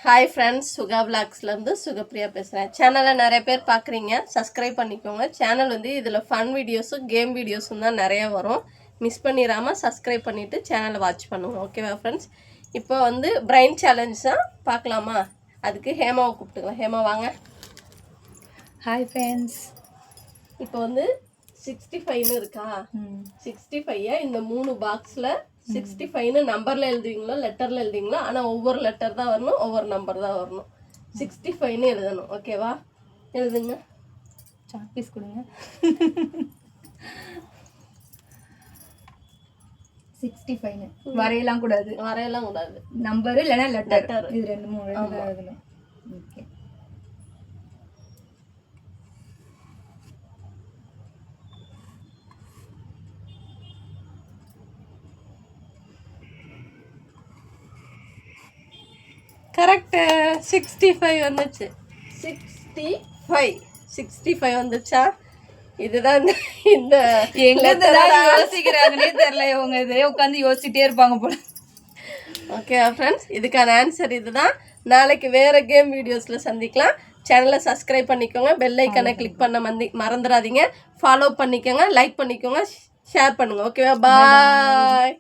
Hi friends, சுகா விளாக்ஸ்லேருந்து சுகப்பிரியா பேசுகிறேன். சேனலை நிறைய பேர் பார்க்குறீங்க, சப்ஸ்கிரைப் பண்ணிக்கோங்க. சேனல் வந்து இதில் ஃபன் வீடியோஸும் கேம் வீடியோஸும் தான் நிறைய வரும். மிஸ் பண்ணிடாமல் சப்ஸ்கிரைப் பண்ணிவிட்டு சேனலை வாட்ச் பண்ணுவோம். ஓகேவா ஃப்ரெண்ட்ஸ்? இப்போ வந்து பிரைன் சேலஞ்ச் தான் பார்க்கலாமா? அதுக்கு ஹேமாவை கூப்பிட்டுக்கலாம். ஹேமா வாங்க. Hi friends. இப்போ வந்து 65ன்னு இருக்கா? 65 இந்த 3 பாக்ஸில் 65ன்னு நம்பரில் எழுதுவீங்களோ லெட்டரில் எழுதுவீங்களோ, ஆனால் ஒவ்வொரு லெட்டர் தான் வரணும், ஒவ்வொரு நம்பர் தான் வரணும். 65ன்னு எழுதணும். ஓகேவா? எழுதுங்க. சாக் பீஸ் கொடுங்க. 65ன்னு வரையலாம் கூடாது. வரையலாம் கூடாது. நம்பர் இல்லைன்னா லெட்டர், இது ரெண்டு மூணு எழுதணும். ஓகே. கரெக்டு. 65 வந்துச்சு. 65 வந்துச்சா? இதுதான் இந்த யோசிக்கிறாங்கன்னே தெரியல இவங்க. இதே உட்காந்து யோசிச்சுட்டே இருப்பாங்க போல. ஓகே ஃப்ரெண்ட்ஸ், இதுக்கான ஆன்சர் இதுதான். நாளைக்கு வேறு கேம் வீடியோஸில் சந்திக்கலாம். சேனலை சப்ஸ்கிரைப் பண்ணிக்கோங்க, பெல் ஐக்கனை கிளிக் பண்ண மறந்துடாதீங்க. ஃபாலோ பண்ணிக்கோங்க, லைக் பண்ணிக்கோங்க, ஷேர் பண்ணுங்கள். ஓகேவா? பாய்.